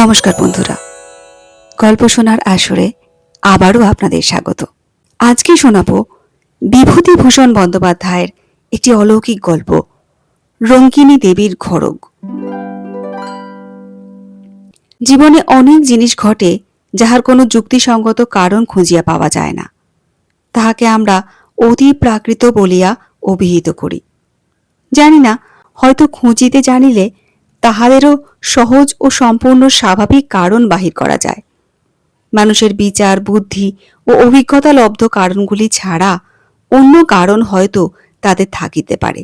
নমস্কার বন্ধুরা, গল্প শোনার আসরে আবারও আপনাদের স্বাগত। আজকে শোনাব বিভূতিভূষণ বন্দ্যোপাধ্যায়ের একটি অলৌকিক গল্প, রঙ্কিনী দেবীর খড়গ। জীবনে অনেক জিনিস ঘটে যাহার কোনো যুক্তিসঙ্গত কারণ খুঁজিয়া পাওয়া যায় না, তাহাকে আমরা অতি প্রাকৃত বলিয়া অভিহিত করি। জানি না, হয়তো খুঁজিতে জানিলে তাহাদেরও সহজ ও সম্পূর্ণ স্বাভাবিক কারণ বাহির করা যায়। মানুষের বিচার, বুদ্ধি ও অভিজ্ঞতা লব্ধ কারণগুলি ছাড়া অন্য কারণ হয়তো তাদের থাকিতে পারে।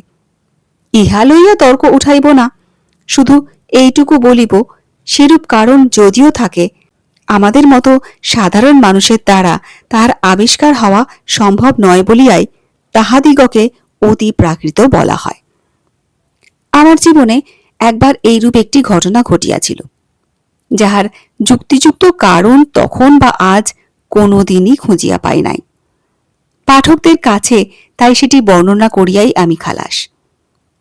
ইহা লইয়া তর্ক উঠাইব না, শুধু এইটুকু বলিব, সেরূপ কারণ যদিও থাকে, আমাদের মতো সাধারণ মানুষের দ্বারা তাহার আবিষ্কার হওয়া সম্ভব নয় বলিয়াই তাহাদিগকে অতি প্রাকৃত বলা হয়। আমার জীবনে একবার এইরূপ একটি ঘটনা ঘটিয়াছিল, যাহার যুক্তিযুক্ত কারণ তখন বা আজ কোনোদিনই খুঁজিয়া পাই নাই। পাঠকদের কাছে তাই সেটি বর্ণনা করিয়াই আমি খালাস।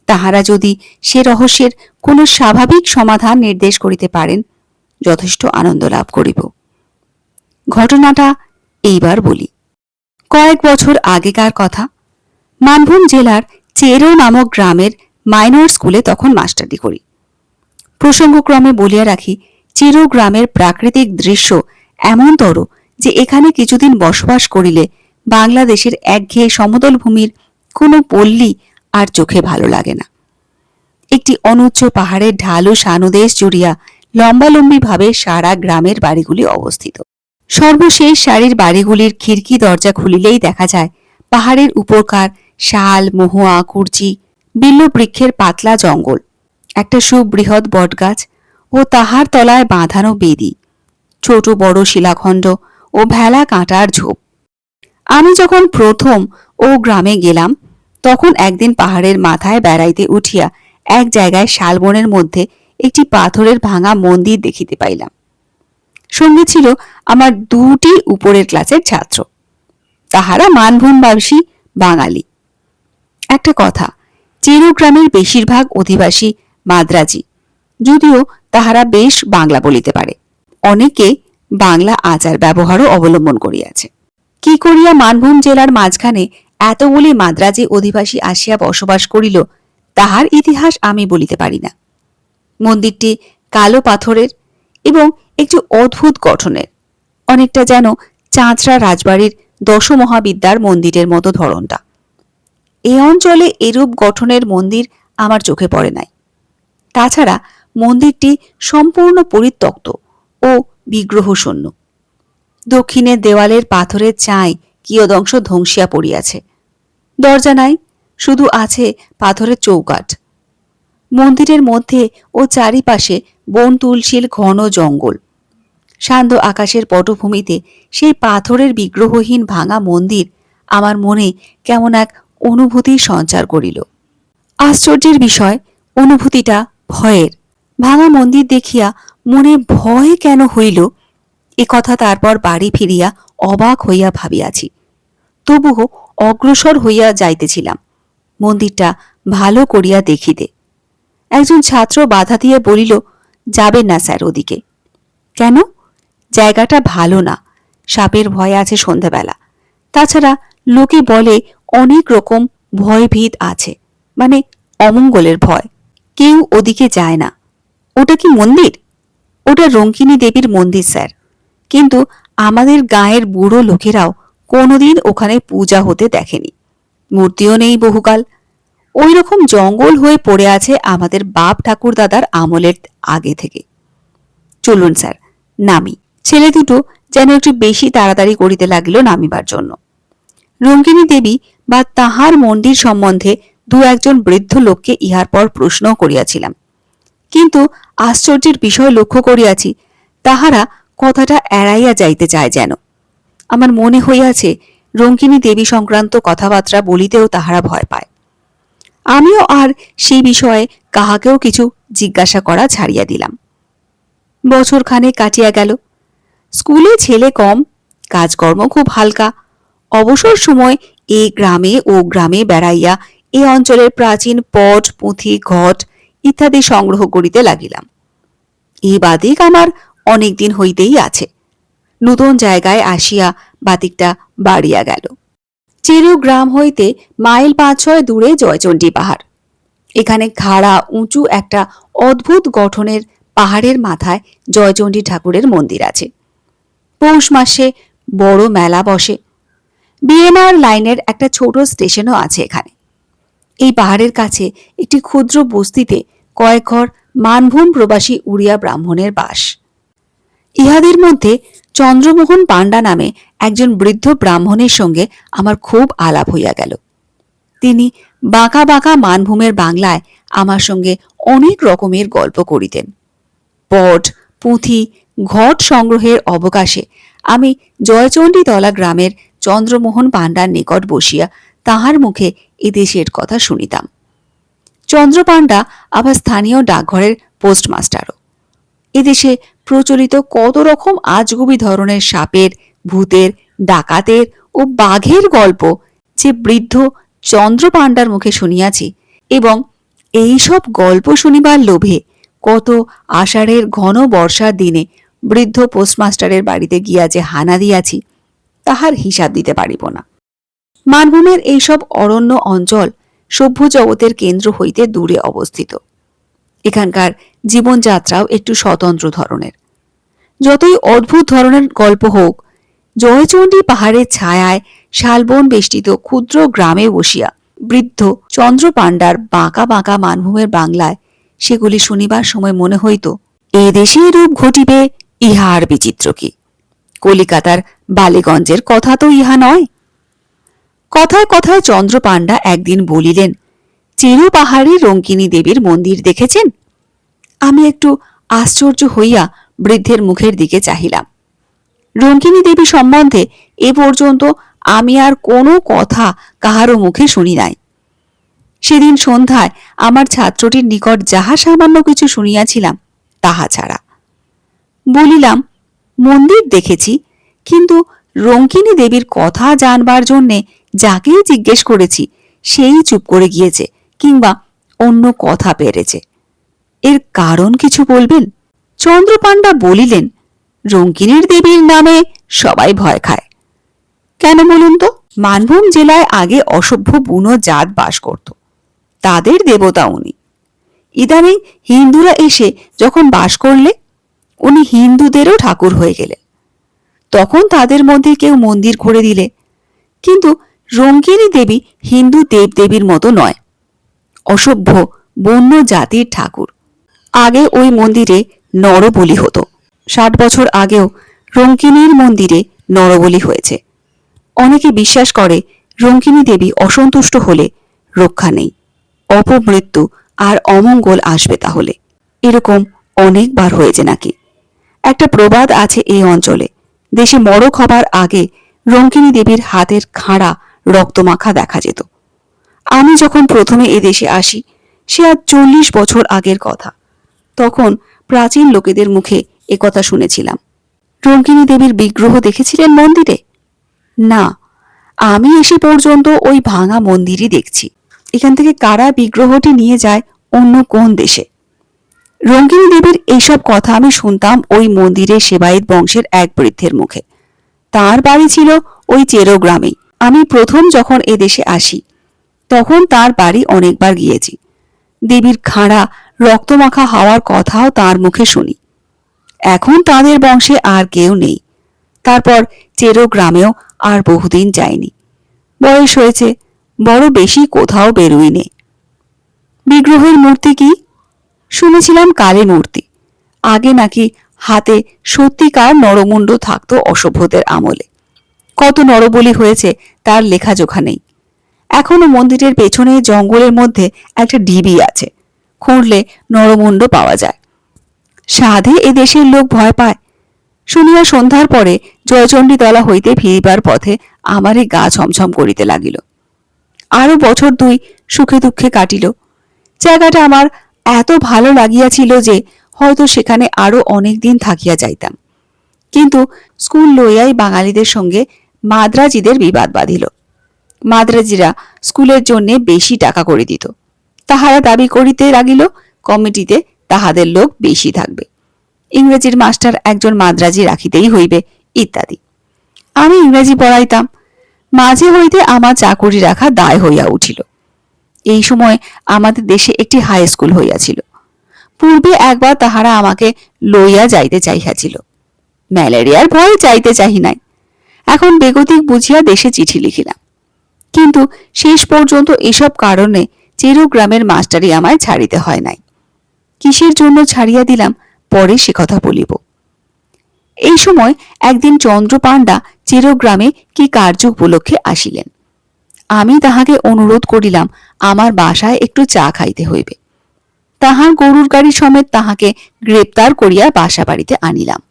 তাহারা যদি সে রহস্যের কোনো স্বাভাবিক সমাধান নির্দেশ করিতে পারেন, যথেষ্ট আনন্দ লাভ করিব। ঘটনাটা এইবার বলি। কয়েক বছর আগেকার কথা। মানভূম জেলার চেরো নামক গ্রামের মাইনর স্কুলে তখন মাস্টারি করি। প্রসঙ্গক্রমে বলিয়া রাখি, চেরো গ্রামের প্রাকৃতিক দৃশ্য এমনতর যে এখানে কিছুদিন বসবাস করিলে বাংলাদেশের একঘেয়ে সমতল ভূমির কোনো পল্লী আর চোখে ভালো লাগে না। একটি অনুচ্চ পাহাড়ের ঢালু সানুদেশ জুড়িয়া লম্বালম্বিভাবে সারা গ্রামের বাড়িগুলি অবস্থিত। সর্বশেষ সারির বাড়িগুলির খিড়কি দরজা খুলিলেই দেখা যায় পাহাড়ের উপরকার শাল, মহুয়া, কুর্চি, বিল্লবৃক্ষের পাতলা জঙ্গল, একটা সুবৃহৎ বটগাছ ও তাহার তলায় বাঁধানো বেদি, ছোট বড় শিলাখণ্ড ও ভেলা কাঁটার ঝোপ। আমি যখন প্রথম ও গ্রামে গেলাম, তখন একদিন পাহাড়ের মাথায় বেড়াইতে উঠিয়া এক জায়গায় শালবনের মধ্যে একটি পাথরের ভাঙা মন্দির দেখিতে পাইলাম। সঙ্গে ছিল আমার দুটি উপরের ক্লাসের ছাত্র, তাহারা মানভূমবাসী বাঙালি। একটা কথা, চেরো গ্রামের বেশিরভাগ অধিবাসী মাদ্রাজি, যদিও তাহারা বেশ বাংলা বলিতে পারে। অনেকে বাংলা আচার ব্যবহারও অবলম্বন করিয়াছে। কি করিয়া মানভূম জেলার মাঝখানে এতগুলি মাদ্রাজি অধিবাসী আসিয়া বসবাস করিল, তাহার ইতিহাস আমি বলিতে পারি না। মন্দিরটি কালো পাথরের এবং একটু অদ্ভুত গঠনের, অনেকটা যেন চাঁচড়া রাজবাড়ির দশমহাবিদ্যার মন্দিরের মতো ধরনটা। এই অঞ্চলে এরূপ গঠনের মন্দির আমার চোখে পড়ে নাই। তাছাড়া মন্দিরটি সম্পূর্ণ পরিত্যক্ত ও বিগ্রহশূন্য। দক্ষিণের দেওয়ালের পাথরের চাঁই কিয়দংশ ধ্বংসিয়া পড়িয়াছে। দরজা নাই, শুধু আছে পাথরের চৌকাঠ। মন্দিরের মধ্যে ও চারিপাশে বন তুলসীর ঘন জঙ্গল। শান্ত আকাশের পটভূমিতে সেই পাথরের বিগ্রহহীন ভাঙা মন্দির আমার মনে কেমন এক অনুভূতির সঞ্চার করিল। আশ্চর্যের বিষয়, অনুভূতিটা ভয়ের। ভাঙা মন্দির দেখিয়া মনে ভয় কেন হইল, এ কথা তারপর বাড়ি ফিরিয়া অবাক হইয়া ভাবিয়াছি। তবুও অগ্রসর হইয়া যাইতেছিলাম মন্দিরটা ভালো করিয়া দেখিতে। একজন ছাত্র বাধা দিয়ে বলিল, যাবেন না স্যার ওদিকে। কেন? জায়গাটা ভালো না, সাপের ভয় আছে সন্ধ্যাবেলা। তাছাড়া লোকে বলে অনেক রকম ভয়ভীত আছে, মানে অমঙ্গলের ভয়। কেউ ওদিকে যায় না। ওটা কি মন্দির? ওটা রঙ্কিনী দেবীর মন্দির স্যার, কিন্তু আমাদের গাঁয়ের বুড়ো লোকেরাও কোনোদিন ওখানে পূজা হতে দেখেনি। মূর্তিও নেই বহুকাল। ওই রকম জঙ্গল হয়ে পড়ে আছে আমাদের বাপ ঠাকুর দাদার আমলের আগে থেকে। চলুন স্যার, নামি। ছেলে দুটো যেন একটু বেশি তাড়াতাড়ি করিতে লাগিল নামিবার জন্য। রঙ্কিনী দেবী বা তাহার মন্দির সম্বন্ধে দু একজন বৃদ্ধ লোককে ইহার পর প্রশ্ন করিয়াছিলাম, কিন্তু আশ্চর্যের বিষয় লক্ষ্য করিয়াছি, তাহারা কথাটা এড়াইয়া যাইতে চায় যেন। আমার মনে হইয়াছে রঙ্কিনী দেবী সংক্রান্ত কথাবার্তা বলিতেও তাহারা ভয় পায়। আমিও আর সেই বিষয়ে কাহাকেও কিছু জিজ্ঞাসা করা ছাড়িয়া দিলাম। বছরখানেক কাটিয়া গেল। স্কুলে ছেলে কম, কাজকর্ম খুব হালকা। অবসর সময় এ গ্রামে ও গ্রামে বেড়াইয়া এ অঞ্চলের প্রাচীন পট, পুঁথি, ঘট ইত্যাদি সংগ্রহ করিতে লাগিলাম। এ বাদিক আমার অনেক দিন হইতেই আছে। নূতন জায়গায় আসিয়া বাতিকটা বাড়িয়া গেল। চেরু গ্রাম হইতে মাইল ৫-৬ দূরে জয়চণ্ডী পাহাড়। এখানে খাড়া উঁচু একটা অদ্ভুত গঠনের পাহাড়ের মাথায় জয়চণ্ডী ঠাকুরের মন্দির আছে। পৌষ মাসে বড় মেলা বসে। বিএমআর লাইনের একটা ছোট স্টেশনও আছে এখানে। এই পাহাড়ের কাছে একটি ক্ষুদ্র বস্তিতে কয়েক ঘর মানভূম প্রবাসী উড়িয়া ব্রাহ্মণের বাস। ইহাদের মধ্যে চন্দ্রমোহন পাণ্ডা নামে একজন বৃদ্ধ ব্রাহ্মণের সঙ্গে আমার খুব আলাপ হইয়া গেল। তিনি বাঁকা বাঁকা মানভূমের বাংলায় আমার সঙ্গে অনেক রকমের গল্প করিতেন। পট, পুঁথি, ঘট সংগ্রহের অবকাশে আমি জয়চণ্ডীতলা গ্রামের চন্দ্রমোহন পাণ্ডার নিকট বসিয়া তাহার মুখে এদেশের কথা শুনিতাম। চন্দ্র পাণ্ডা আবার স্থানীয় ডাকঘরের পোস্টমাস্টারও। এদেশে প্রচলিত কত রকম আজগুবি ধরনের সাপের, ভূতের, ডাকাতের ও বাঘের গল্প যে বৃদ্ধ চন্দ্র পাণ্ডার মুখে শুনিয়াছি, এবং এই সব গল্প শুনিবার লোভে কত আষাঢ়ের ঘন বর্ষার দিনে বৃদ্ধ পোস্টমাস্টারের বাড়িতে গিয়া যে হানা দিয়াছি, তাহার হিসাব দিতে পারিব না। মানভূমের এইসব অরণ্য অঞ্চল সভ্য জগতের কেন্দ্র হইতে দূরে অবস্থিত। এখানকার জীবনযাত্রাও একটু স্বতন্ত্র ধরনের। যতই অদ্ভুত ধরনের গল্প হোক, জয়চণ্ডী পাহাড়ের ছায়ায় শালবন বেষ্টিত ক্ষুদ্র গ্রামে বসিয়া বৃদ্ধ চন্দ্র পাণ্ডার বাঁকা বাঁকা মানভূমের বাংলায় সেগুলি শুনিবার সময় মনে হইত, এ দেশে রূপ ঘটিবে ইহা আর বিচিত্র কি? কলিকাতার বালিগঞ্জের কথা তো ইহা নয়। কথায় কথায় চন্দ্র পাণ্ডা একদিন বলিলেন, চেরু পাহাড়ে রঙ্কিনী দেবীর মন্দির দেখেছেন? আমি একটু আশ্চর্য হইয়া বৃদ্ধের মুখের দিকে চাহিলাম। রঙ্কিনী দেবী সম্বন্ধে এ পর্যন্ত আমি আর কোনো কথা কাহারও মুখে শুনি নাই। সেদিন সন্ধ্যায় আমার ছাত্রটির নিকট যাহা সামান্য কিছু শুনিয়াছিলাম তাহা ছাড়া। বলিলাম, মন্দির দেখেছি, কিন্তু রঙ্কিনী দেবীর কথা জানবার জন্যে যাকেই জিজ্ঞেস করেছি সেই চুপ করে গিয়েছে কিংবা অন্য কথা পেরেছে। এর কারণ কিছু বলবেন? চন্দ্রপাণ্ডা বলিলেন, রঙ্কিনীর দেবীর নামে সবাই ভয় খায়। কেন বলুন তো? মানভূম জেলায় আগে অসভ্য বুনো জাত বাস করত, তাদের দেবতা উনি। ইদানিং হিন্দুরা এসে যখন বাস করলে, উনি হিন্দুদেরও ঠাকুর হয়ে গেলেন। তখন তাদের মধ্যে কেউ মন্দির করে দিলে, কিন্তু রঙ্কিনী দেবী হিন্দু দেবদেবীর মতো নয়, অসভ্য বন্য জাতির ঠাকুর। আগে ওই মন্দিরে নরবলি হতো। 60 বছর আগেও রঙ্কিনীর মন্দিরে নরবলি হয়েছে। অনেকে বিশ্বাস করে রঙ্কিনী দেবী অসন্তুষ্ট হলে রক্ষা নেই, অপমৃত্যু আর অমঙ্গল আসবে তাহলে। এরকম অনেকবার হয়েছে নাকি। একটা প্রবাদ আছে এই অঞ্চলে, দেশে মড়ক হবার আগে রঙ্কিনী দেবীর হাতের খাড়া রক্তমাখা দেখা যেত। আমি যখন প্রথমে এদেশে আসি, সে আজ 40 বছর আগের কথা, তখন প্রাচীন লোকেদের মুখে একথা শুনেছিলাম। রঙ্কিনী দেবীর বিগ্রহ দেখেছিলেন মন্দিরে? না, আমি এসে পর্যন্ত ওই ভাঙা মন্দিরই দেখছি। এখান থেকে কারা বিগ্রহটি নিয়ে যায় অন্য কোন দেশে? রঙ্কিনী দেবীর এইসব কথা আমি শুনতাম ওই মন্দিরের সেবায়েত বংশের এক বৃদ্ধের মুখে। তার বাড়ি ছিল ওই চেরো গ্রামেই। আমি প্রথম যখন এদেশে আসি তখন তার বাড়ি অনেকবার গিয়েছি। দেবীর খাঁড়া রক্তমাখা হওয়ার কথাও তার মুখে শুনি। এখন তাদের বংশে আর কেউ নেই। তারপর চেরো গ্রামেও আর বহুদিন যায়নি। বয়স হয়েছে, বড় বেশি কোথাও বেরোইনি। বিগ্রহের মূর্তি কি? শুনেছিলাম কালী মূর্তি। আগে নাকি হাতে সত্যিকার নরমুণ্ড থাকতো অসভ্যদের আমলে। কত নরবলি হয়েছে তার লেখাজোখা নেই। এখনো মন্দিরের পেছনে জঙ্গলের মধ্যে একটা ঢিবি আছে, খুঁড়লে নরমুণ্ড পাওয়া যায়। সাধে এ দেশের লোক ভয় পায়। শুনিয়া সন্ধ্যার পরে জয়চণ্ডীতলা হইতে ফিরিবার পথে আমারই গা ছমছম করিতে লাগিল। আরো বছর 2 সুখে দুঃখে কাটিল। জায়গাটা আমার এত ভালো লাগিয়াছিল যে হয়তো সেখানে আরো অনেক দিন থাকিয়া যাইতাম। কিন্তু স্কুল লইয়াই বাঙালিদের সঙ্গে মাদ্রাজিদের বিবাদ বাঁধিল। মাদ্রাজিরা স্কুলের জন্য বেশি টাকা করে দিত। তাহারা দাবি করিতে লাগিল কমিটিতে তাহাদের লোক বেশি থাকবে। ইংরেজির মাস্টার একজন মাদ্রাজি রাখিতেই হইবে ইত্যাদি। আমি ইংরেজি পড়াইতাম, মাঝে হইতে আমার চাকুরি রাখা দায় হইয়া উঠিল। এই সময় আমাদের দেশে একটি হাই স্কুল হইয়াছিল। পূর্বে একবার তাহারা আমাকে লইয়া যাইতে চাহিয়াছিল, ম্যালেরিয়ার ভয়ে যাইতে চাহি নাই। এখন বেগতিক বুঝিয়া দেশে চিঠি লিখিলাম, কিন্তু শেষ পর্যন্ত এসব কারণে চেরুগ্রামের মাস্টারি আমায় ছাড়িতে হয় নাই। কিসের জন্য ছাড়িয়া দিলাম পরে সে কথা বলিব। এই সময় একদিন চন্দ্রপাণ্ডা চেরুগ্রামে কি কার্য উপলক্ষে আসিলেন। আমি তাহাকে অনুরোধ করিলাম আমার বাসায় একটু চা খাইতে হইবে। তাহার গরুর গাড়ি সমেত তাহাকে গ্রেপ্তার করিয়া বাসা বাড়িতে আনিলাম।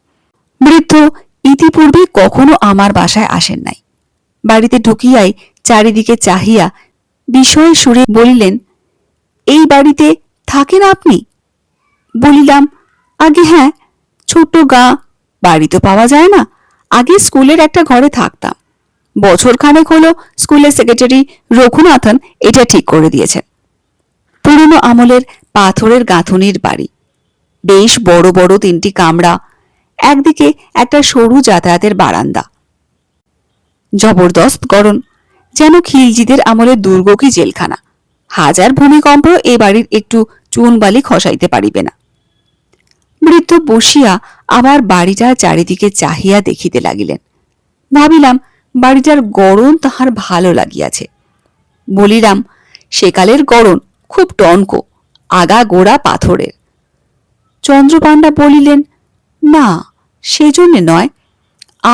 বৃদ্ধ ইতিপূর্বে কখনো আমার বাসায় আসেন নাই। বাড়িতে ঢুকিয়াই চারিদিকে চাহিয়া বিস্ময়ের সুরে বলিলেন, এই বাড়িতে থাকেন আপনি? বলিলাম, আগে হ্যাঁ, ছোট্ট গা, বাড়ি তো পাওয়া যায় না। আগে স্কুলের একটা ঘরে থাকতাম, বছর খানেক হলো স্কুলের সেক্রেটারি রঘুনাথন এটা ঠিক করে দিয়েছেন। পুরনো আমলের পাথরের গাঁথুনির বাড়ি, বেশ বড় বড় 3টি কামরা, একদিকে একটা সরু যাতায়াতের বারান্দা। জবরদস্ত গড়ন, যেন খিলজিদের আমলের দুর্গ কি জেলখানা। হাজার ভূমিকম্প এ বাড়ির একটু চুন বালি খসাইতে পারিবে না। বৃদ্ধ বসিয়া আবার বাড়িটার চারিদিকে চাহিয়া দেখিতে লাগিলেন। ভাবিলাম বাড়িটার গড়ন তাহার ভালো লাগিয়াছে। বলিলাম, সেকালের গড়ন খুব টনকো, আগা গোড়া পাথরের। চন্দ্রপাণ্ডা বলিলেন, না, সেজন্যে নয়,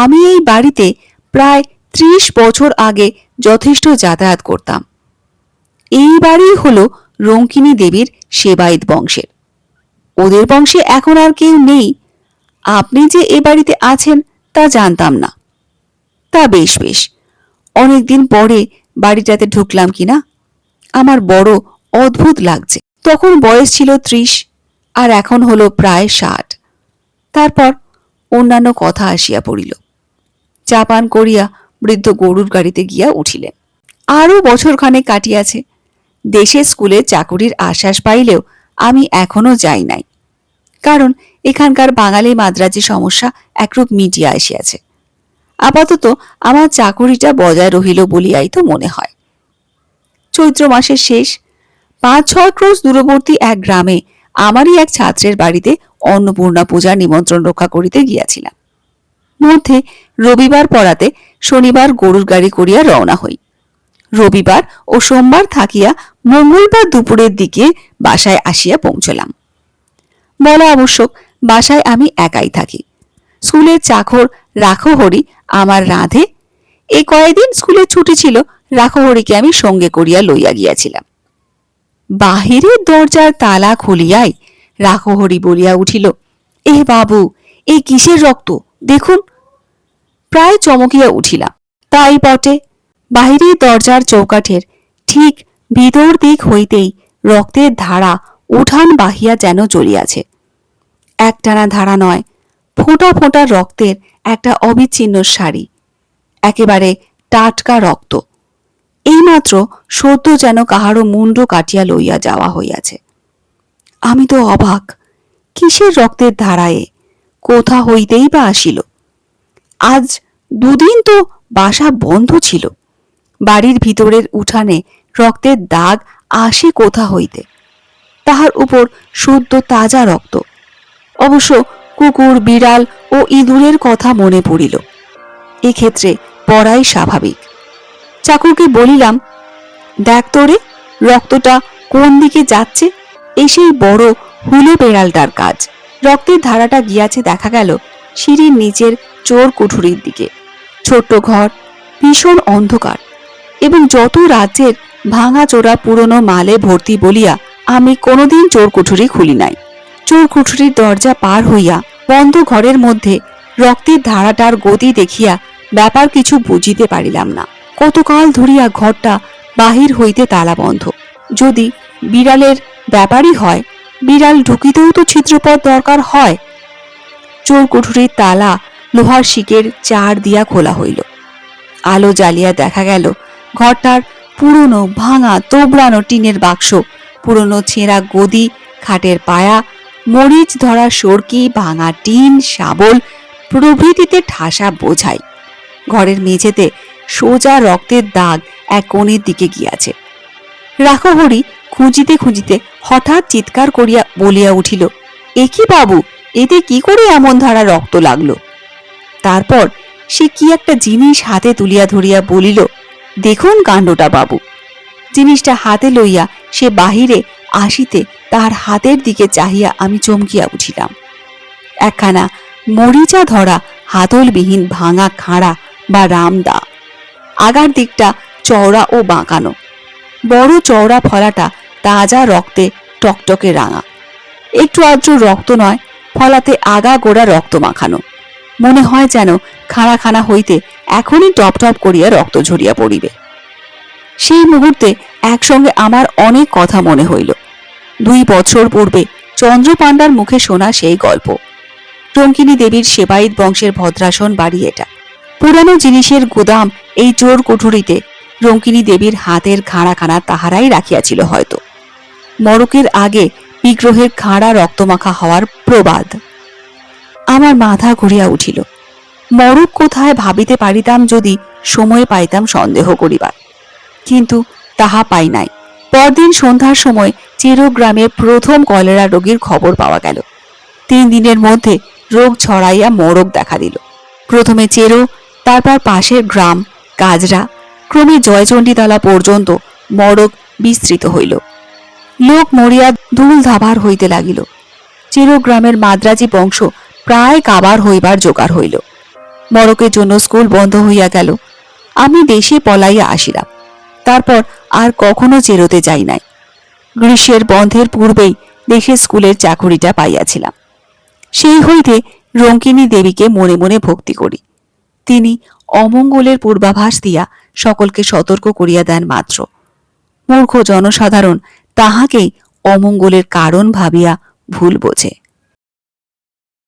আমি এই বাড়িতে প্রায় 30 বছর আগে যথেষ্ট যাতায়াত করতাম। এই বাড়ি হলো রঙ্কিনী দেবীর সেবায়েত বংশের। ওদের বংশে এখন আর কেউ নেই। আপনি যে এ বাড়িতে আছেন তা জানতাম না। তা বেশ বেশ, অনেকদিন পরে বাড়িটাতে ঢুকলাম কিনা আমার বড় অদ্ভুত লাগছে। তখন বয়স ছিল 30 আর এখন হলো প্রায় 60। তারপর অন্যান্য কথা আসিয়া পড়িল। চা পান করিয়া বৃদ্ধ গরুর গাড়িতে গিয়া উঠিলেন। আরও বছরখানেক কাটিয়াছে। দেশে স্কুলে চাকুরির আশ্বাস পাইলেও আমি এখনো যাই নাই, কারণ এখানকার বাঙালি মাদ্রাজি সমস্যা একরূপ মিটিয়া আসিয়াছে। আপাতত আমার চাকুরিটা বজায় রহিল বলিয়াই তো মনে হয়। চৈত্র মাসের শেষ, 5-6 ক্রোশ দূরবর্তী এক গ্রামে আমারই এক ছাত্রের বাড়িতে অন্নপূর্ণা পূজার নিমন্ত্রণ রক্ষা করিতে গিয়াছিলাম। মধ্যে রবিবার পড়াতে শনিবার গরুর গাড়ি করিয়া রওনা হই। রবিবার ও সোমবার থাকিয়া মঙ্গলবার দুপুরের দিকে বাসায় আসিয়া পৌঁছলাম। বলা আবশ্যক, বাসায় আমি একাই থাকি। স্কুলের চাকর রাখহরি আমার রাঁধে। এই কয়েকদিন স্কুলের ছুটি ছিল, রাখহরিকে আমি সঙ্গে করিয়া লইয়া গিয়াছিলাম। বাহিরের দরজার তালা খুলিয়াই রাখহরি বলিয়া উঠিল, এ বাবু, এই কিসের রক্ত দেখুন। প্রায় চমকিয়া উঠিলাম। তাই বটে, বাহিরের দরজার চৌকাঠের ঠিক ভিতর দিক হইতেই রক্তের ধারা উঠান বাহিয়া যেন চলিয়াছে। একটানা ধারা নয়, ফোঁটা ফোঁটা রক্তের একটা অবিচ্ছিন্ন সারি, একেবারে টাটকা রক্ত। এইমাত্র সদ্য যেন কাহারও মুন্ড কাটিয়া লইয়া যাওয়া হইয়াছে। আমি তো অবাক, কিসের রক্তের ধারায়, কোথা হইতেই বা আসিল? আজ 2 দিন তো বাসা বন্ধ ছিল। বাড়ির ভিতরের উঠানে রক্তের দাগ আসে কোথা হইতে? তাহার উপর শুদ্ধ তাজা রক্ত। অবশ্য কুকুর, বিড়াল ও ইঁদুরের কথা মনে পড়িল। এক্ষেত্রে পড়াই স্বাভাবিক। চাকরকে বলিলাম, দেখ তোরে, রক্তটা কোন দিকে যাচ্ছে। এসেই বড় হুলো বেড়ালটার কাজ। রক্তের ধারাটা গিয়াছে দেখা গেল সিঁড়ির নিচের চোর কুঠুরির দিকে। ছোট্ট ঘর, ভীষণ অন্ধকার এবং যত রাজ্যের ভাঙা চোরা পুরনো মালে ভর্তি বলিয়া আমি কোনোদিন চোর কুঠুরি খুলি নাই। চোর কুঠুরির দরজা পার হইয়া বন্ধ ঘরের মধ্যে রক্তের ধারাটার গতি দেখিয়া ব্যাপার কিছু বুঝিতে পারিলাম না। কতকাল ধরিয়া ঘরটা বাহির হইতে তালাবন্ধ। যদি বিড়ালের ব্যাপারই হয়, বিড়াল ঢুকিতেও তো ছিদ্রপথ দরকার হয়। চোর কুঠুরির তালা লোহার শিকের চার দিয়া খোলা হইল। আলো জ্বালিয়া দেখা গেল ঘরটার পুরনো ভাঙা তোবড়ানো টিনের বাক্স, পুরনো ছেঁড়া গদি, খাটের পায়া, মরিচ ধরা সরকি, ভাঙা টিন, শাবল প্রভৃতিতে ঠাসা বোঝাই। ঘরের মেঝেতে সোজা রক্তের দাগ এক কোণের দিকে গিয়াছে। রাখহরি খুঁজিতে খুঁজিতে হঠাৎ চিৎকার করিয়া বলিয়া উঠিল, এ কি বাবু, এতে কি করে এমন ধারা রক্ত লাগলো? তারপর সে কি একটা জিনিস হাতে তুলিয়া ধরিয়া বলিল, দেখুন কাণ্ডটা বাবু। জিনিসটা হাতে লইয়া সে বাহিরে আসিতে তাহার হাতের দিকে চাহিয়া আমি চমকিয়া উঠিলাম। একখানা মরিচা ধরা হাতলবিহীন ভাঙা খাঁড়া বা রামদা, আগার দিকটা চওড়া ও বাঁকানো, বড় চওড়া ফলাটা তাজা রক্তে টকটকে রাঙা, একটু আদ্র রক্ত নয়, ফলাতে আগা গোড়া রক্ত মাখানো। মনে হয় যেন খাড়াখানা হইতে এখনই টপ টপ করিয়া রক্ত ঝরিয়া পড়িবে। সেই মুহূর্তে একসঙ্গে আমার অনেক কথা মনে হইল। 2 বছর পূর্বে চন্দ্রপাণ্ডার মুখে শোনা সেই গল্প। রঙ্কিনী দেবীর সেবায়িত বংশের ভদ্রাসন বাড়ি এটা। পুরানো জিনিসের গুদাম এই চোর কুঠুরিতে রঙ্কিনী দেবীর হাতের খাঁড়াখানা তাহারাই রাখিয়াছিল হয়তো। মরকের আগে বিগ্রহের খাঁড়া রক্তমাখা হওয়ার প্রবাদ। আমার মাথা ঘুরিয়া উঠিল। মরক কোথায় ভাবিতে পারিতাম যদি সময় পাইতাম সন্দেহ করিবার, কিন্তু তাহা পাই নাই। পরদিন সন্ধ্যার সময় চেরো গ্রামে প্রথম কলেরা রোগীর খবর পাওয়া গেল। 3 দিনের মধ্যে রোগ ছড়াইয়া মরক দেখা দিল। প্রথমে চেরো, তারপর পাশের গ্রাম কাজরা, ক্রমে জয়চণ্ডীতলা পর্যন্ত মরক বিস্তৃত হইল। লোক মরিয়া ধুল ধাবার হইতে লাগিল। চেরো গ্রামের মাদ্রাজি বংশ প্রায় কাবার হইবার জোগাড় হইল। মরকের জন্য স্কুল বন্ধ হইয়া গেল। আমি দেশে পলাইয়া আসিলাম। তারপর আর কখনো চেরোতে যাই নাই। গ্রীষ্মের বন্ধের পূর্বেই দেশে স্কুলের চাকুরিটা পাইয়াছিলাম। সেই হইতে রঙ্কিনী দেবীকে মনে মনে ভক্তি করি। তিনি অমঙ্গলের পূর্বাভাস দিয়া সকলকে সতর্ক করিয়া দেন মাত্র। মূর্খ জনসাধারণ তাহাকেই অমঙ্গলের কারণ ভাবিয়া ভুল বোঝে।